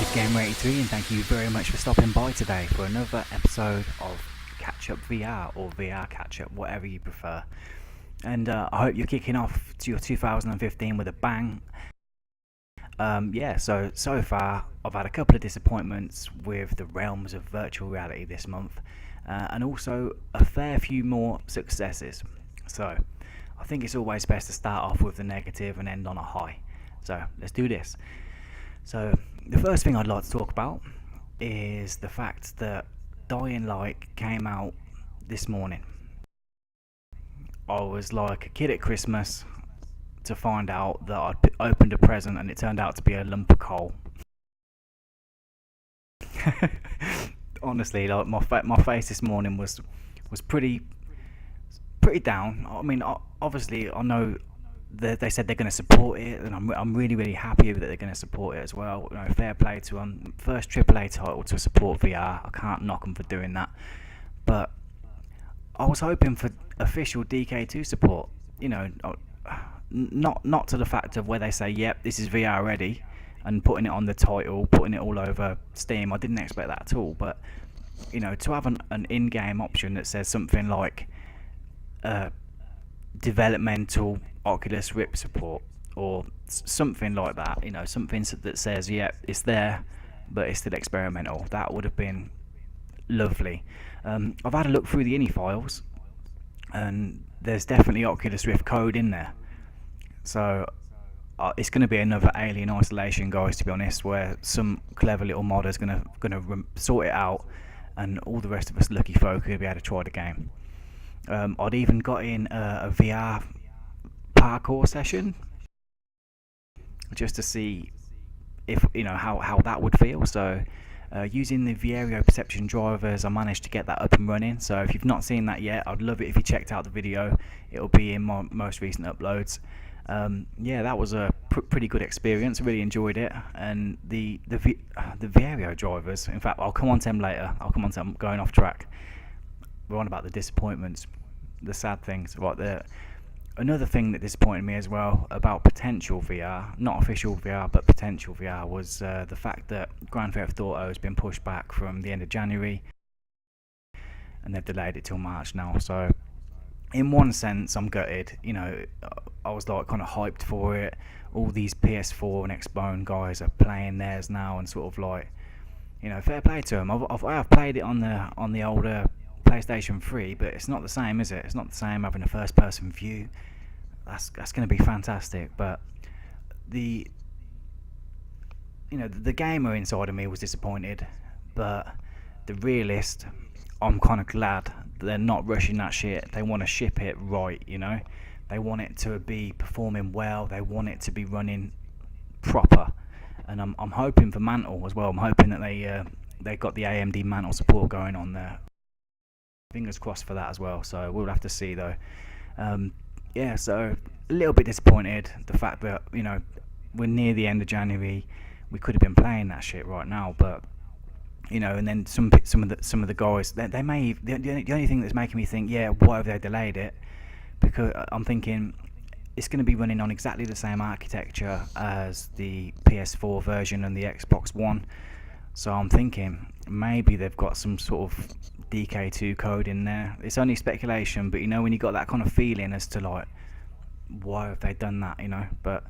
This is IG83 and thank you very much for stopping by today for another episode of Catch Up VR or VR Catch Up, whatever you prefer. And I hope you're kicking off to your 2015 with a bang. So far I've had a couple of disappointments with the realms of virtual reality this month, and also a fair few more successes. So I think it's always best to start off with the negative and end on a high. So let's do this. So the first thing I'd like to talk about is the fact that Dying Light came out this morning. I was like a kid at Christmas to find out that I'd opened a present and it turned out to be a lump of coal. Honestly, like my face this morning was pretty down. I mean, obviously I know they said they're going to support it, and I'm really happy that they're going to support it as well. You know, fair play to them. First AAA title to support VR. I can't knock them for doing that. But I was hoping for official DK2 support. You know, not to the fact of where they say, "Yep, this is VR ready," and putting it on the title, putting it all over Steam. I didn't expect that at all. But you know, to have an in-game option that says something like developmental Oculus Rift support or something like that, you know, something that says, yeah, it's there but it's still experimental, that would have been lovely. I've had a look through the INI files and there's definitely Oculus Rift code in there, so it's going to be another Alien Isolation, guys, to be honest, where some clever little modder is going to sort it out and all the rest of us lucky folk will be able to try the game. I'd even got in a VR parkour session just to see if, you know, how that would feel. So using the Vierio perception drivers, I managed to get that up and running. So if you've not seen that yet, I'd love it if you checked out the video. It'll be in my most recent uploads. Yeah, that was a pretty good experience. I really enjoyed it. And the Vierio drivers, in fact, I'll come on to them later. I'm going off track. We're on about the disappointments, the sad things. Right there. Another thing that disappointed me as well about potential VR, not official VR, but potential VR, was the fact that Grand Theft Auto has been pushed back from the end of January, and they've delayed it till March now. So, in one sense, I'm gutted. You know, I was like kind of hyped for it. All these PS4 and Xbone guys are playing theirs now, and sort of like, you know, fair play to them. I've played it on the older PlayStation 3, but it's not the same, is it? It's not the same having a first-person view. That's going to be fantastic. But the gamer inside of me was disappointed, but the realist, I'm kind of glad they're not rushing that shit. They want to ship it right, you know. They want it to be performing well. They want it to be running proper, and I'm hoping for Mantle as well. I'm hoping that they got the AMD Mantle support going on there. Fingers crossed for that as well. So we'll have to see though. Yeah, so a little bit disappointed the fact that, you know, we're near the end of January. We could have been playing that shit right now, but you know, and then some of the guys, they may, the only thing that's making me think, yeah, why have they delayed it? Because I'm thinking it's going to be running on exactly the same architecture as the PS4 version and the Xbox One. So I'm thinking maybe they've got some sort of DK2 code in there. It's only speculation, but you know, when you got that kind of feeling as to like, why have they done that, you know? But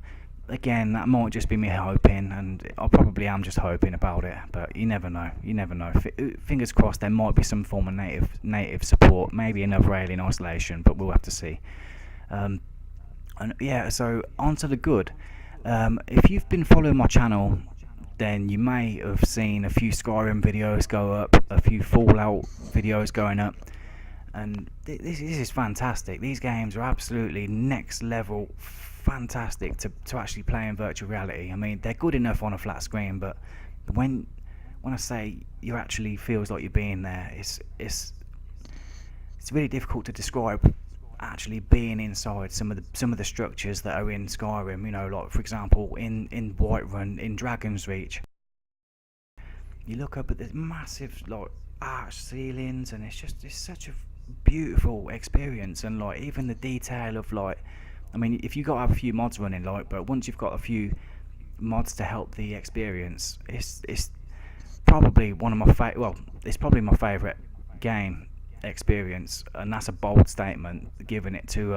again, that might just be me hoping, and I probably am just hoping about it, but you never know. Fingers crossed there might be some form of native support, maybe another Alien Isolation, but we'll have to see. And yeah, so on to the good. If you've been following my channel, then you may have seen a few Skyrim videos go up, a few Fallout videos going up, and this is fantastic. These games are absolutely next level fantastic to actually play in virtual reality. I mean, they're good enough on a flat screen, but when I say you actually feels like you're being there, it's really difficult to describe actually being inside some of the structures that are in Skyrim. You know, like for example in Whiterun, in Dragon's Reach, you look up at this massive like arched ceilings, and it's such a beautiful experience. And like even the detail of like, I mean, if you got to have a few mods running, like, but once you've got a few mods to help the experience. It's probably one of my it's probably my favourite game experience, and that's a bold statement, giving it to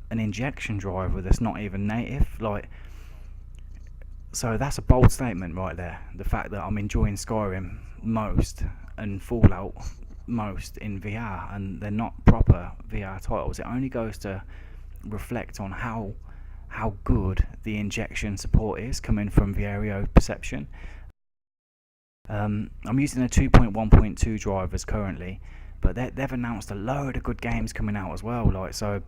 an injection driver that's not even native. So that's a bold statement right there. The fact that I'm enjoying Skyrim most and Fallout most in VR, and they're not proper VR titles. It only goes to reflect on how good the injection support is coming from Vierio Perception. I'm using the 2.1.2 drivers currently, but they've announced a load of good games coming out as well. So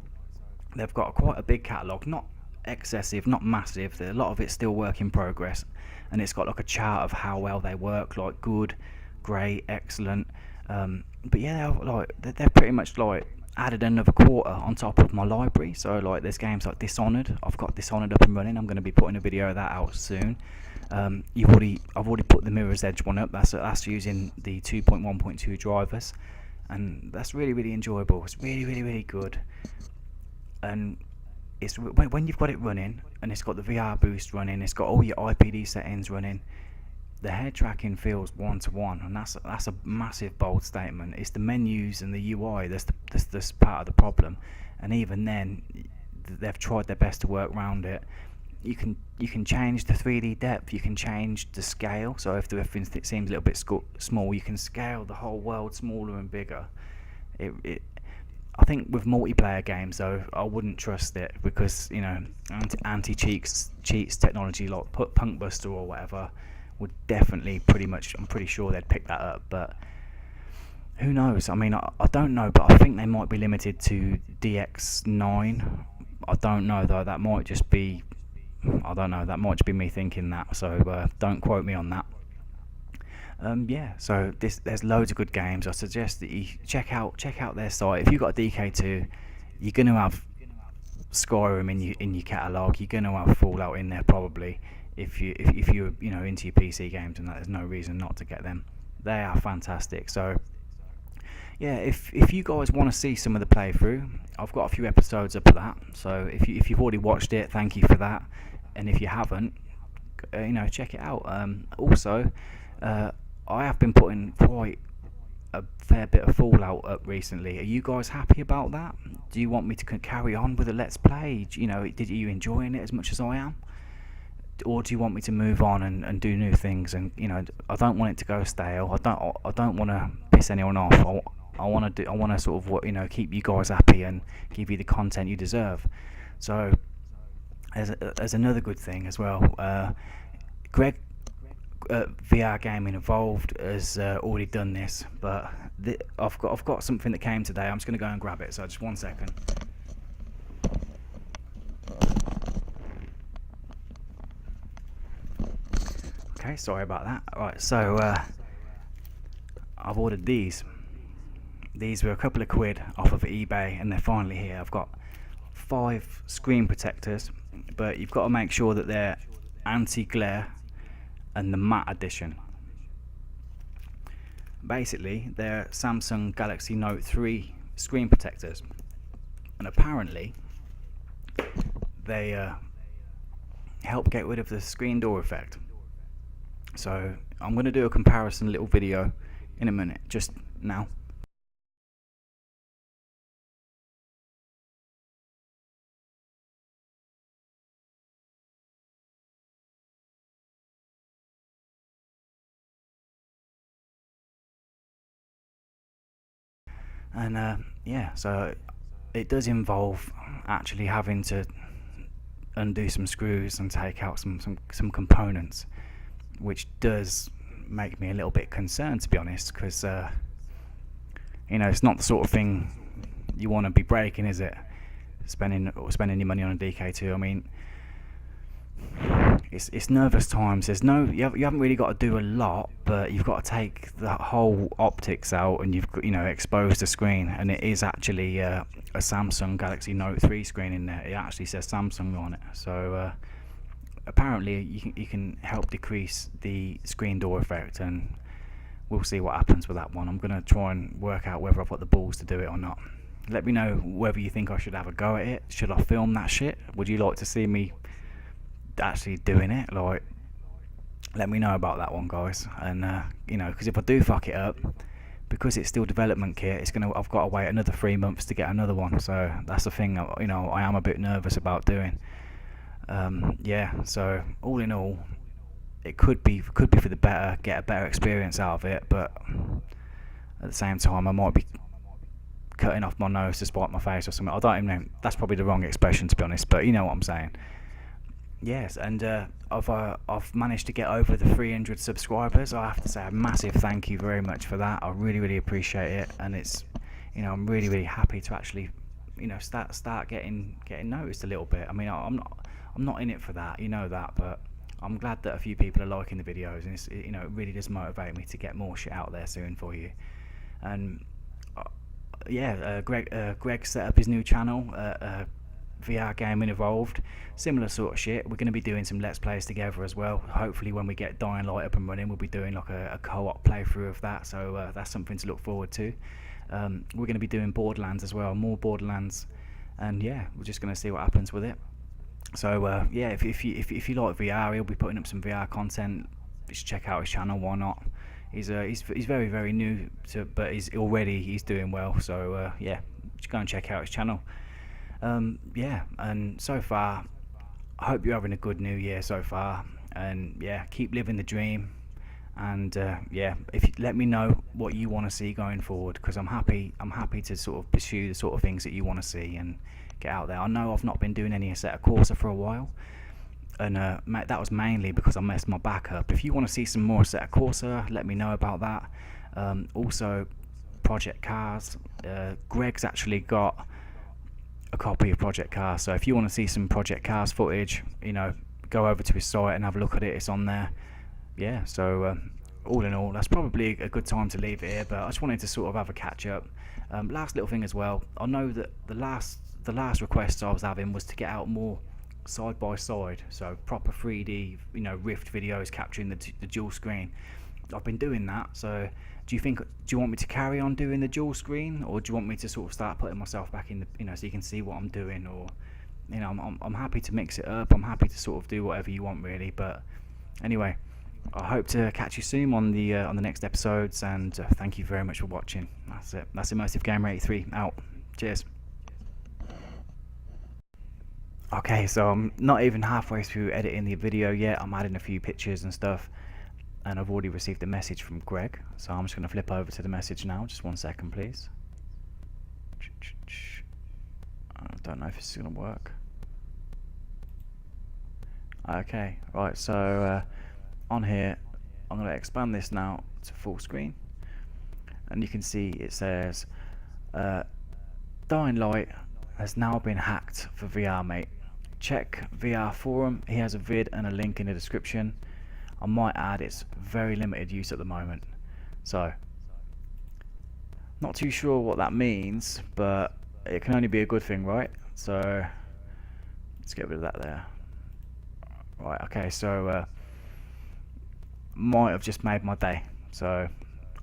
they've got quite a big catalogue, not excessive, not massive. A lot of it's still work in progress, and it's got like a chart of how well they work, like good, great, excellent. But yeah, they're pretty much like added another quarter on top of my library. So like there's games like Dishonored. I've got Dishonored up and running. I'm going to be putting a video of that out soon. I've already put the Mirror's Edge one up. That's using the 2.1.2 drivers, and that's really enjoyable. It's really good, and it's when you've got it running and it's got the VR boost running, it's got all your IPD settings running. The head tracking feels one-to-one, and that's a massive bold statement. It's the menus and the UI that's part of the problem, and even then, they've tried their best to work around it. You can change the 3D depth, you can change the scale. So if everything seems a little bit small, you can scale the whole world smaller and bigger. I think with multiplayer games though, I wouldn't trust it, because anti-cheats technology like Punk Buster or whatever would definitely I'm pretty sure they'd pick that up. But who knows? I mean, I don't know, but I think they might be limited to DX9. I don't know though. That might just be, I don't know. That might just be me thinking that. So don't quote me on that. Yeah. So there's loads of good games. I suggest that you check out their site. If you've got a DK2, you're gonna have Skyrim in your catalogue. You're gonna have Fallout in there probably. If you're into your PC games, and that, there's no reason not to get them. They are fantastic. So yeah, if you guys want to see some of the playthrough, I've got a few episodes up of that. So if you've already watched it, thank you for that. And if you haven't, check it out. Also, I have been putting quite a fair bit of Fallout up recently. Are you guys happy about that? Do you want me to carry on with the Let's Play? Did you enjoying it as much as I am? Or do you want me to move on and do new things? And I don't want it to go stale. I don't want to piss anyone off. I want to sort of keep you guys happy and give you the content you deserve. So as another good thing as well, Greg VR Gaming Evolved has already done this, but I've got something that came today. I'm just going to go and grab it. So just 1 second. Okay, sorry about that. Alright, so I've ordered these. These were a couple of quid off of eBay, and they're finally here. I've got 5 screen protectors, but you've got to make sure that they're anti-glare and the matte edition. Basically, they're Samsung Galaxy Note 3 screen protectors, and apparently they help get rid of the screen door effect. So I'm going to do a comparison little video in a minute, just now. And yeah, so it does involve actually having to undo some screws and take out some components, which does make me a little bit concerned, to be honest, because it's not the sort of thing you want to be breaking, is it? Spending your money on a DK2. I mean, it's nervous times. You haven't really got to do a lot, but you've got to take the whole optics out, and you've exposed the screen, and it is actually a Samsung Galaxy Note 3 screen in there. It actually says Samsung on it. So apparently you can help decrease the screen door effect, and we'll see what happens with that one. I'm going to try and work out whether I've got the balls to do it or not. Let me know whether you think I should have a go at it. Should I film that shit? Would you like to see me actually doing it, like, let me know about that one, guys. And you know, because if I do fuck it up, because it's still development kit, I've got to wait another 3 months to get another one. So that's the thing, you know, I am a bit nervous about doing. Yeah. So all in all, it could be for the better, get a better experience out of it. But at the same time, I might be cutting off my nose to spite my face or something. I don't even know. That's probably the wrong expression, to be honest. But you know what I'm saying. Yes, and I've managed to get over the 300 subscribers. I have to say a massive thank you very much for that. I really appreciate it, and it's, you know, I'm really happy to actually, you know, start getting noticed a little bit. I mean, I'm not in it for that, you know that, but I'm glad that a few people are liking the videos, and you know, it really does motivate me to get more shit out there soon for you. And yeah, Greg set up his new channel. VR Gaming Evolved, similar sort of shit. We're going to be doing some Let's Plays together as well. Hopefully when we get Dying Light up and running, we'll be doing like a co-op playthrough of that, so that's something to look forward to. We're going to be doing Borderlands as well, more Borderlands, and yeah, we're just going to see what happens with it. So yeah, if you like VR, he'll be putting up some VR content. Just check out his channel, why not? He's very new to, but he's doing well, so yeah, just go and check out his channel. Yeah, and so far, I hope you're having a good new year so far, and yeah, keep living the dream. And yeah, if you let me know what you want to see going forward, because I'm happy to sort of pursue the sort of things that you want to see and get out there. I know I've not been doing any Assetto Corsa for a while, and that was mainly because I messed my back up. If you want to see some more Assetto Corsa, let me know about that. Also, Project Cars. Greg's actually got a copy of Project Cars, so if you want to see some Project Cars footage, you know, go over to his site and have a look at it. It's on there. Yeah, so all in all, that's probably a good time to leave it here, but I just wanted to sort of have a catch up. Last little thing as well, I know that the last request I was having was to get out more side by side, so proper 3D, you know, Rift videos capturing the dual screen. I've been doing that, so do you want me to carry on doing the dual screen, or do you want me to sort of start putting myself back in the, you know, so you can see what I'm doing? Or, you know, I'm happy to mix it up. I'm happy to sort of do whatever you want, really. But anyway, I hope to catch you soon on the next episodes, and thank you very much for watching. That's it. That's Immersive Gamer 83 out. Cheers. Okay, so I'm not even halfway through editing the video yet. I'm adding a few pictures and stuff, and I've already received a message from Greg, so I'm just going to flip over to the message now. Just 1 second, please. I don't know if this is going to work. Okay, right, so on here, I'm going to expand this now to full screen, and you can see it says Dying Light has now been hacked for VR, mate. Check VR forum. He has a vid and a link in the description. I might add it's very limited use at the moment, so not too sure what that means, but it can only be a good thing, right? So let's get rid of that there. Right, okay, so might have just made my day, so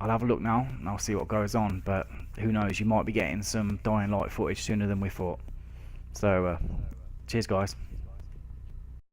I'll have a look now and I'll see what goes on, but who knows, you might be getting some Dying Light footage sooner than we thought. So cheers guys.